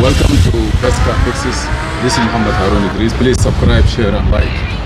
Welcome to Best Car Fixes. This is Mohamed Harun Idris. Please subscribe, share and like.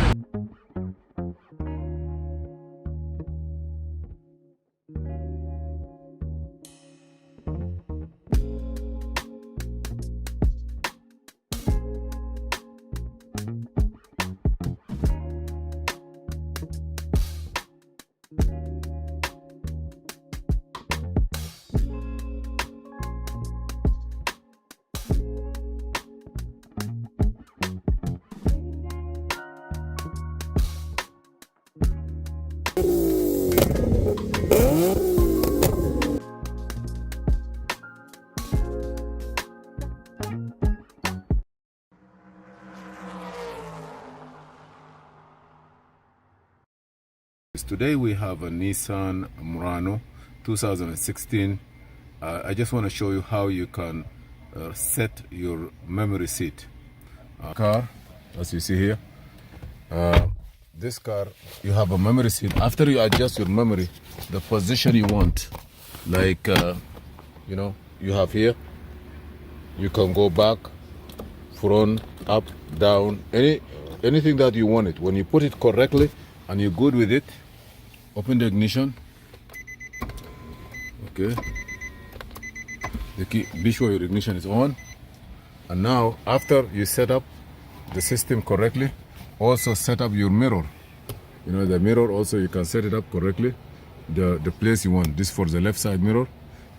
Today we have a Nissan Murano 2016. I just want to show you how you can set your memory seat. Car, as you see here, this car, you have a memory seat. After you adjust your memory, the position you want, like you know, you have here, you can go back, front, up, down, anything that you want it. When you put it correctly and you're good with it, open the ignition. Okay, the key, be sure your ignition is on. And now after you set up the system correctly, also set up your mirror. You know, the mirror also, you can set it up correctly, the place you want. This for the left side mirror,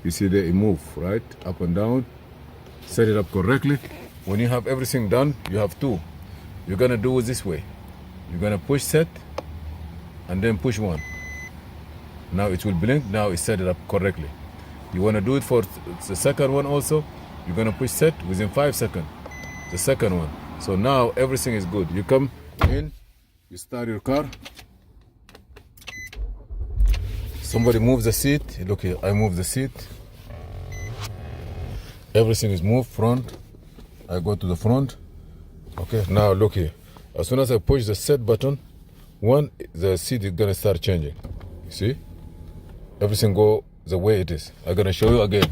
you see there it move right up and down. Set it up correctly. When you have everything done, you have two. You're gonna do it this way. You're gonna push set and then push one. Now it will blink. Now it's set it up correctly. You want to do it for the second one also. You're going to push set within 5 seconds. The second one. So now everything is good. You come in, you start your car. Somebody moves the seat. Look here, I move the seat. Everything is moved front. I go to the front. Okay, now look here. As soon as I push the set button, the seat is going to start changing. You see? Everything go the way it is. I'm gonna show you again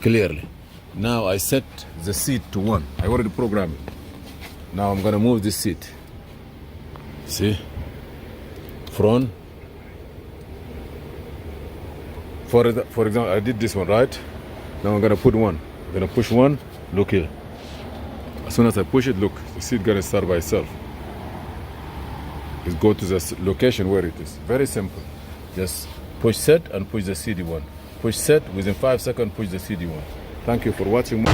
clearly. Now I set the seat to 1. I already programmed it. Now I'm gonna move this seat. See? Front. For example, I did this one, right? Now I'm gonna put 1. I'm gonna push 1. Look here. As soon as I push it, look, the seat gonna start by itself. Is go to the location where it is. Very simple. Just push set and push the CD1. Push set within 5 seconds, push the CD1. Thank you for watching.